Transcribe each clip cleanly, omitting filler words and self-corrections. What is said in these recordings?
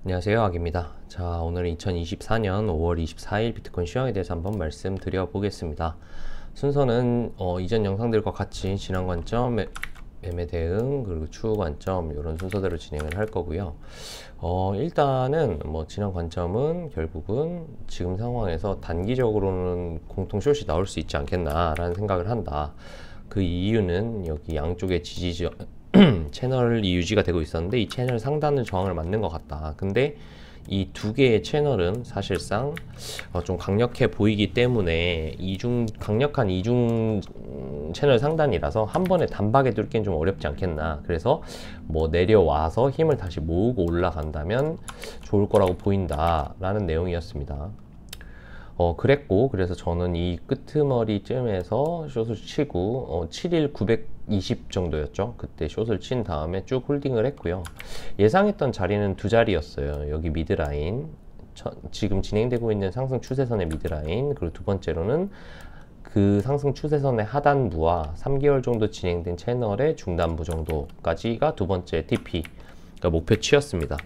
안녕하세요, 악입니다. 자, 오늘은 2024년 5월 24일 비트코인 시황에 대해서 한번 말씀드려 보겠습니다. 순서는 이전 영상들과 같이 진행 관점, 매매 대응, 그리고 추후 관점 이런 순서대로 진행을 할 거고요. 일단은 진행 관점은 결국은 지금 상황에서 단기적으로는 공통 숏이 나올 수 있지 않겠나라는 생각을 한다. 그 이유는 여기 양쪽의 지지저 채널이 유지가 되고 있었는데 이 채널 상단은 저항을 맞는 것 같다. 근데 이 두 개의 채널은 사실상 좀 강력해 보이기 때문에 강력한 이중 채널 상단이라서 한 번에 단박에 뚫기는 좀 어렵지 않겠나. 그래서 내려와서 힘을 다시 모으고 올라간다면 좋을 거라고 보인다라는 내용이었습니다. 그랬고, 그래서 저는 이 끄트머리쯤에서 숏을 치고 7일 920 정도였죠. 그때 숏을 친 다음에 쭉 홀딩을 했고요. 예상했던 자리는 두 자리였어요. 여기 미드라인, 지금 진행되고 있는 상승 추세선의 미드라인, 그리고 두 번째로는 그 상승 추세선의 하단부와 3개월 정도 진행된 채널의 중단부 정도까지가 두 번째 TP, 그러니까 목표치였습니다.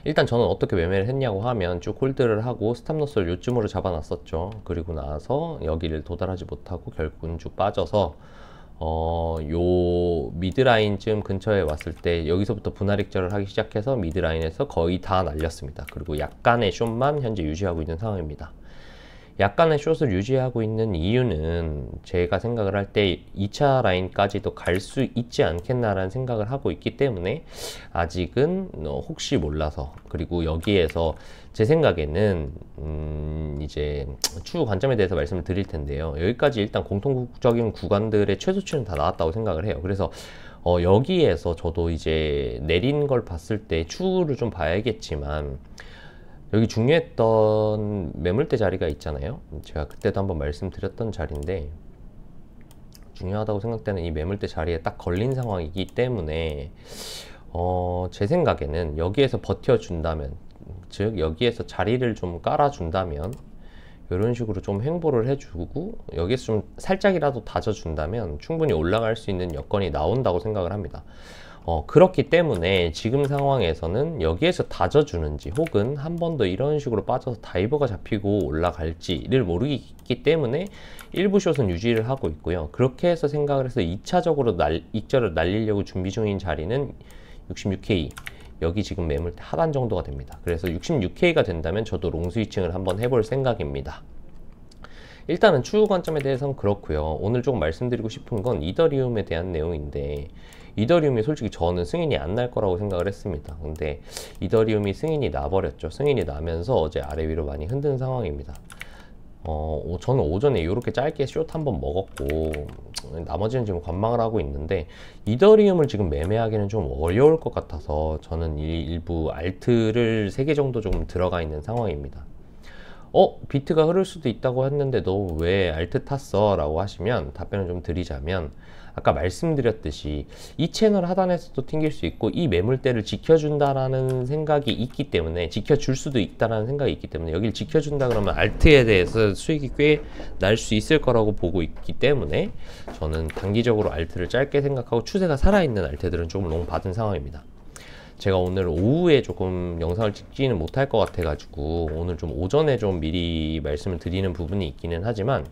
일단 저는 어떻게 매매를 했냐고 하면 쭉 홀드를 하고 스탑로스를 요쯤으로 잡아놨었죠. 그리고 나서 여기를 도달하지 못하고 결국은 쭉 빠져서 요 미드라인쯤 근처에 왔을 때 여기서부터 분할 익절을 하기 시작해서 미드라인에서 거의 다 날렸습니다. 그리고 약간의 숏만 현재 유지하고 있는 상황입니다. 약간의 숏을 유지하고 있는 이유는 제가 생각을 할 때 2차 라인까지도 갈 수 있지 않겠나라는 생각을 하고 있기 때문에 아직은 혹시 몰라서, 그리고 여기에서 제 생각에는 이제 추후 관점에 대해서 말씀을 드릴 텐데요. 여기까지 일단 공통적인 구간들의 최소치는 다 나왔다고 생각을 해요. 그래서 여기에서 저도 이제 내린 걸 봤을 때 추후를 좀 봐야겠지만, 여기 중요했던 매물대 자리가 있잖아요. 제가 그때도 한번 말씀드렸던 자리인데, 중요하다고 생각되는 이 매물대 자리에 딱 걸린 상황이기 때문에 제 생각에는 여기에서 버텨준다면, 즉 여기에서 자리를 좀 깔아준다면, 이런 식으로 좀 횡보를 해주고 여기에서 좀 살짝이라도 다져준다면 충분히 올라갈 수 있는 여건이 나온다고 생각을 합니다. 그렇기 때문에 지금 상황에서는 여기에서 다져주는지 혹은 한 번 더 이런 식으로 빠져서 다이버가 잡히고 올라갈지를 모르기 때문에 일부 숏은 유지를 하고 있고요. 그렇게 해서 생각을 해서 2차적으로 익절을 날리려고 준비 중인 자리는 66K, 여기 지금 매물대 하단 정도가 됩니다. 그래서 66K가 된다면 저도 롱 스위칭을 한번 해볼 생각입니다. 일단은 추후 관점에 대해서는 그렇고요. 오늘 조금 말씀드리고 싶은 건 이더리움에 대한 내용인데, 이더리움이 솔직히 저는 승인이 안 날 거라고 생각을 했습니다. 근데 이더리움이 승인이 나버렸죠. 승인이 나면서 어제 아래 위로 많이 흔든 상황입니다. 저는 오전에 이렇게 짧게 숏 한번 먹었고 나머지는 지금 관망을 하고 있는데, 이더리움을 지금 매매하기는 좀 어려울 것 같아서 저는 일부 알트를 3개 정도 조금 들어가 있는 상황입니다. 비트가 흐를 수도 있다고 했는데 너 왜 알트 탔어? 라고 하시면 답변을 좀 드리자면, 아까 말씀드렸듯이 이 채널 하단에서도 튕길 수 있고 이 매물대를 지켜준다라는 생각이 있기 때문에, 지켜줄 수도 있다라는 생각이 있기 때문에, 여기를 지켜준다 그러면 알트에 대해서 수익이 꽤 날 수 있을 거라고 보고 있기 때문에 저는 단기적으로 알트를 짧게 생각하고 추세가 살아있는 알트들은 조금 롱 받은 상황입니다. 제가 오늘 오후에 조금 영상을 찍지는 못할 것 같아가지고 오늘 좀 오전에 좀 미리 말씀을 드리는 부분이 있기는 하지만,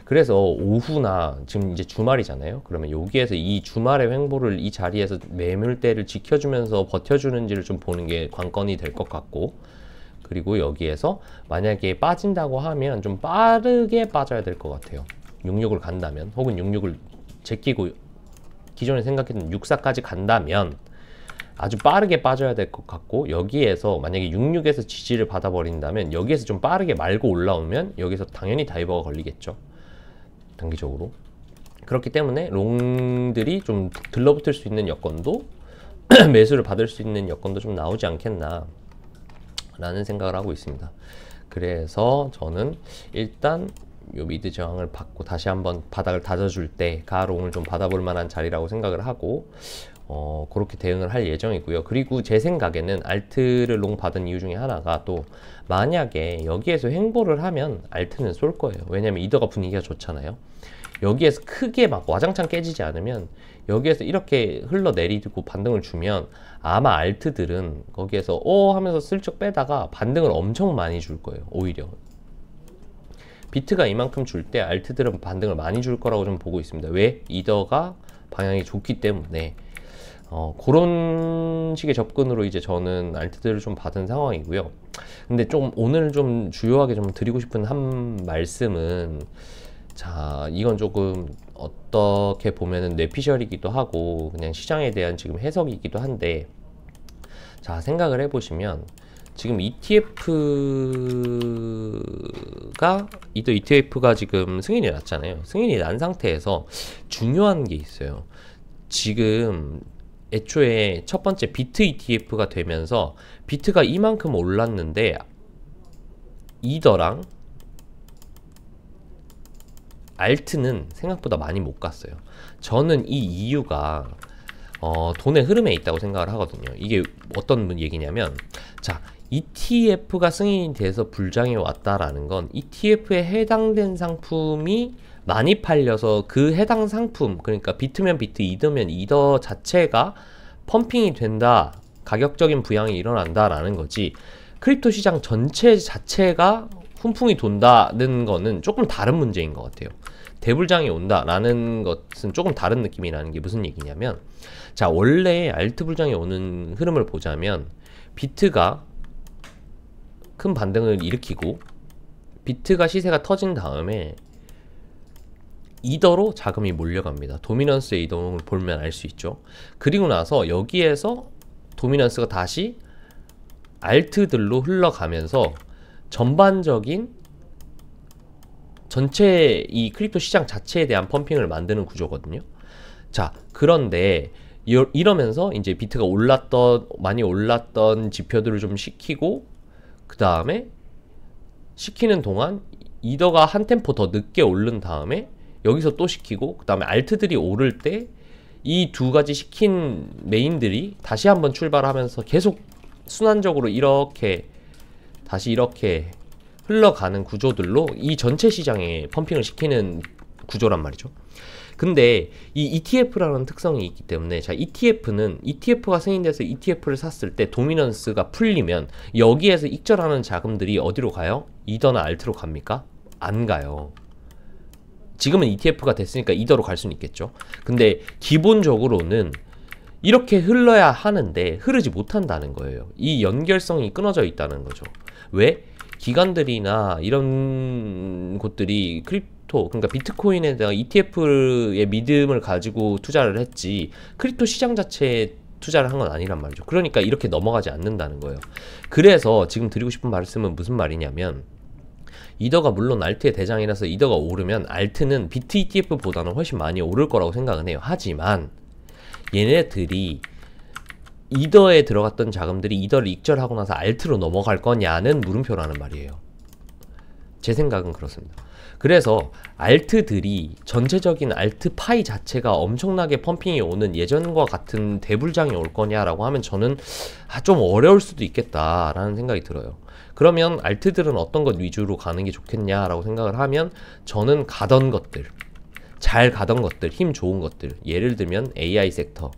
그래서 오후나 지금 이제 주말이잖아요. 그러면 여기에서 이 주말의 횡보를 이 자리에서 매물대를 지켜주면서 버텨주는지를 좀 보는 게 관건이 될 것 같고, 그리고 여기에서 만약에 빠진다고 하면 좀 빠르게 빠져야 될 것 같아요. 66을 간다면, 혹은 66을 제끼고 기존에 생각했던 64까지 간다면 아주 빠르게 빠져야 될 것 같고, 여기에서 만약에 66에서 지지를 받아버린다면 여기에서 좀 빠르게 말고 올라오면 여기서 당연히 다이버가 걸리겠죠, 단기적으로. 그렇기 때문에 롱들이 좀 들러붙을 수 있는 여건도 매수를 받을 수 있는 여건도 좀 나오지 않겠나 라는 생각을 하고 있습니다. 그래서 저는 일단 요 미드 저항을 받고 다시 한번 바닥을 다져줄 때 가롱을 좀 받아볼 만한 자리라고 생각을 하고 그렇게 대응을 할 예정이고요. 그리고 제 생각에는 알트를 롱 받은 이유 중에 하나가, 또 만약에 여기에서 횡보를 하면 알트는 쏠 거예요. 왜냐면 이더가 분위기가 좋잖아요. 여기에서 크게 막 와장창 깨지지 않으면 여기에서 이렇게 흘러내리고 반등을 주면 아마 알트들은 거기에서 하면서 슬쩍 빼다가 반등을 엄청 많이 줄 거예요. 오히려 비트가 이만큼 줄 때 알트들은 반등을 많이 줄 거라고 좀 보고 있습니다. 왜? 이더가 방향이 좋기 때문에 그런 식의 접근으로 이제 저는 알트들을 좀 받은 상황이고요. 근데 좀 오늘 좀 주요하게 좀 드리고 싶은 한 말씀은, 자, 이건 조금 어떻게 보면은 뇌피셜이기도 하고 그냥 시장에 대한 지금 해석이기도 한데, 자, 생각을 해보시면 지금 이더 ETF가 지금 승인이 났잖아요. 승인이 난 상태에서 중요한 게 있어요. 지금 애초에 첫 번째 비트 ETF가 되면서 비트가 이만큼 올랐는데 이더랑 알트는 생각보다 많이 못 갔어요. 저는 이 이유가 돈의 흐름에 있다고 생각을 하거든요. 이게 어떤 얘기냐면, 자, ETF가 승인이 돼서 불장이 왔다라는 건 ETF에 해당된 상품이 많이 팔려서 그 해당 상품, 그러니까 비트면 비트, 이더면 이더 자체가 펌핑이 된다, 가격적인 부양이 일어난다라는 거지, 크립토 시장 전체 자체가 훈풍이 돈다는 거는 조금 다른 문제인 것 같아요. 대불장이 온다라는 것은 조금 다른 느낌이라는 게 무슨 얘기냐면, 자, 원래 알트 불장이 오는 흐름을 보자면 비트가 큰 반등을 일으키고 비트가 시세가 터진 다음에 이더로 자금이 몰려갑니다. 도미넌스의 이동을 보면 알 수 있죠. 그리고 나서 여기에서 도미넌스가 다시 알트들로 흘러가면서 전반적인 전체 이 크립토 시장 자체에 대한 펌핑을 만드는 구조거든요. 자, 그런데 이러면서 이제 비트가 많이 올랐던 지표들을 좀 식히고, 그 다음에 식히는 동안 이더가 한 템포 더 늦게 오른 다음에 여기서 또 식히고, 그 다음에 알트들이 오를 때 이 두 가지 식힌 메인들이 다시 한번 출발하면서 계속 순환적으로 이렇게 다시 이렇게 흘러가는 구조들로 이 전체 시장에 펌핑을 시키는 구조란 말이죠. 근데 이 ETF라는 특성이 있기 때문에, 자, ETF가 승인돼서 ETF를 샀을 때 도미넌스가 풀리면 여기에서 익절하는 자금들이 어디로 가요? 이더나 알트로 갑니까? 안 가요. 지금은 ETF가 됐으니까 이더로 갈 수는 있겠죠. 근데 기본적으로는 이렇게 흘러야 하는데 흐르지 못한다는 거예요. 이 연결성이 끊어져 있다는 거죠. 왜? 기관들이나 이런 곳들이 그러니까 비트코인에 대한 ETF의 믿음을 가지고 투자를 했지 크립토 시장 자체에 투자를 한 건 아니란 말이죠. 그러니까 이렇게 넘어가지 않는다는 거예요. 그래서 지금 드리고 싶은 말씀은 무슨 말이냐면, 이더가 물론 알트의 대장이라서 이더가 오르면 알트는 비트 ETF보다는 훨씬 많이 오를 거라고 생각은 해요. 하지만 얘네들이 이더에 들어갔던 자금들이 이더를 익절하고 나서 알트로 넘어갈 거냐는 물음표라는 말이에요. 제 생각은 그렇습니다. 그래서 알트들이 전체적인 알트 파이 자체가 엄청나게 펌핑이 오는 예전과 같은 대불장이 올 거냐라고 하면 저는 좀 어려울 수도 있겠다라는 생각이 들어요. 그러면 알트들은 어떤 것 위주로 가는 게 좋겠냐라고 생각을 하면, 저는 가던 것들, 잘 가던 것들, 힘 좋은 것들, 예를 들면 AI 섹터,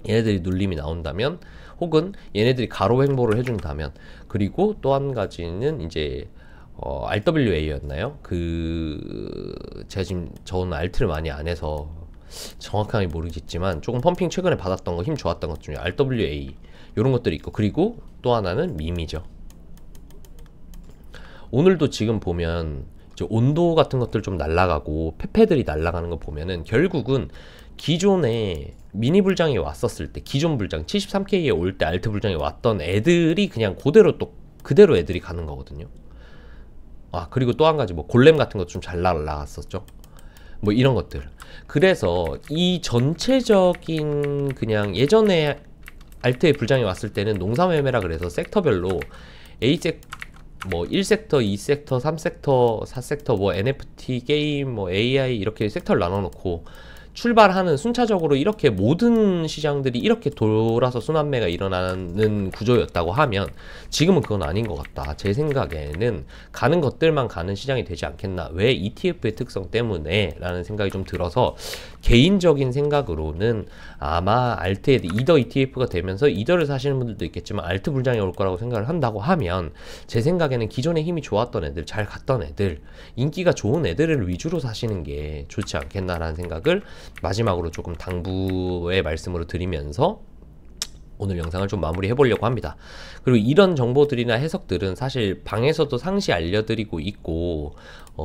얘네들이 눌림이 나온다면, 혹은 얘네들이 가로 횡보를 해준다면, 그리고 또 한 가지는 이제 RWA였나요? 제가 지금 저는 알트를 많이 안 해서 정확하게 모르겠지만 조금 펌핑 최근에 받았던 거, 힘 좋았던 것 중에 RWA 이런 것들이 있고, 그리고 또 하나는 밈이죠. 오늘도 지금 보면 이제 온도 같은 것들 좀 날아가고 페페들이 날아가는 거 보면은 결국은 기존에 미니 불장이 왔었을 때, 기존 불장 73K에 올 때 알트 불장이 왔던 애들이 그냥 그대로 애들이 가는 거거든요. 그리고 또 한 가지 뭐 골렘 같은 것도 좀 잘 날아갔었죠. 뭐 이런 것들. 그래서 이 전체적인 그냥 예전에 알트의 불장이 왔을 때는 농사매매라 그래서 섹터별로 뭐 1섹터, 2섹터, 3섹터, 4섹터, 뭐 NFT, 게임, 뭐 AI 이렇게 섹터를 나눠놓고 출발하는 순차적으로 이렇게 모든 시장들이 이렇게 돌아서 순환매가 일어나는 구조였다고 하면, 지금은 그건 아닌 것 같다. 제 생각에는 가는 것들만 가는 시장이 되지 않겠나. 왜? ETF의 특성 때문에 라는 생각이 좀 들어서 개인적인 생각으로는 아마 알트에 이더 ETF가 되면서 이더를 사시는 분들도 있겠지만 알트 불장이 올 거라고 생각을 한다고 하면 제 생각에는 기존에 힘이 좋았던 애들, 잘 갔던 애들, 인기가 좋은 애들을 위주로 사시는 게 좋지 않겠나라는 생각을 마지막으로 조금 당부의 말씀으로 드리면서 오늘 영상을 좀 마무리해 보려고 합니다. 그리고 이런 정보들이나 해석들은 사실 방에서도 상시 알려드리고 있고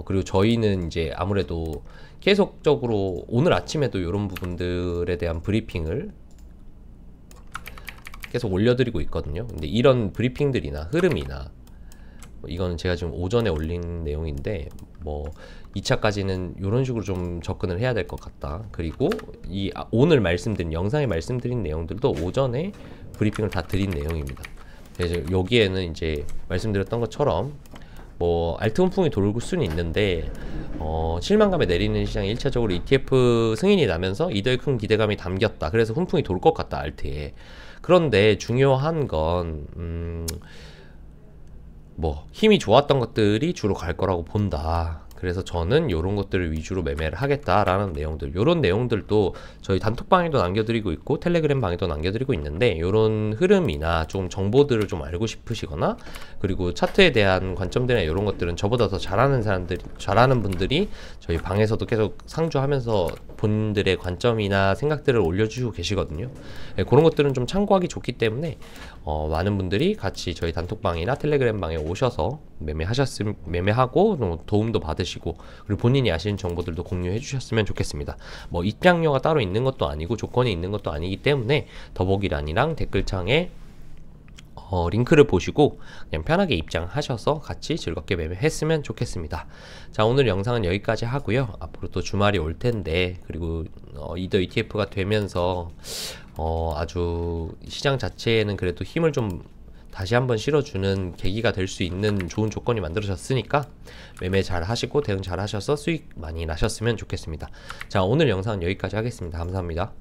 그리고 저희는 이제 아무래도 계속적으로 오늘 아침에도 이런 부분들에 대한 브리핑을 계속 올려드리고 있거든요. 근데 이런 브리핑들이나 흐름이나 이거는 제가 지금 오전에 올린 내용인데 뭐 2차까지는 이런 식으로 좀 접근을 해야 될 것 같다. 그리고 오늘 말씀드린 영상에 말씀드린 내용들도 오전에 브리핑을 다 드린 내용입니다. 그래서 여기에는 이제 말씀드렸던 것처럼 뭐 알트 훈풍이 돌고 수는 있는데 실망감에 내리는 시장에 1차적으로 ETF 승인이 나면서 이더의 큰 기대감이 담겼다. 그래서 훈풍이 돌 것 같다 알트에. 그런데 중요한 건 뭐 힘이 좋았던 것들이 주로 갈 거라고 본다. 그래서 저는 이런 것들을 위주로 매매를 하겠다라는 내용들, 이런 내용들도 저희 단톡방에도 남겨드리고 있고 텔레그램 방에도 남겨드리고 있는데 이런 흐름이나 좀 정보들을 좀 알고 싶으시거나 그리고 차트에 대한 관점들이나 이런 것들은 저보다 더 잘하는 분들이 저희 방에서도 계속 상주하면서 본인들의 관점이나 생각들을 올려주시고 계시거든요. 네, 그런 것들은 좀 참고하기 좋기 때문에 많은 분들이 같이 저희 단톡방이나 텔레그램 방에 오셔서 매매하고 도움도 받으시고 그리고 본인이 아시는 정보들도 공유해 주셨으면 좋겠습니다. 뭐 입장료가 따로 있는 것도 아니고 조건이 있는 것도 아니기 때문에 더보기란이랑 댓글창에 링크를 보시고 그냥 편하게 입장하셔서 같이 즐겁게 매매했으면 좋겠습니다. 자, 오늘 영상은 여기까지 하고요. 앞으로 또 주말이 올 텐데 그리고 이더 ETF가 되면서 아주 시장 자체에는 그래도 힘을 좀 다시 한번 실어주는 계기가 될 수 있는 좋은 조건이 만들어졌으니까 매매 잘 하시고 대응 잘 하셔서 수익 많이 나셨으면 좋겠습니다. 자, 오늘 영상은 여기까지 하겠습니다. 감사합니다.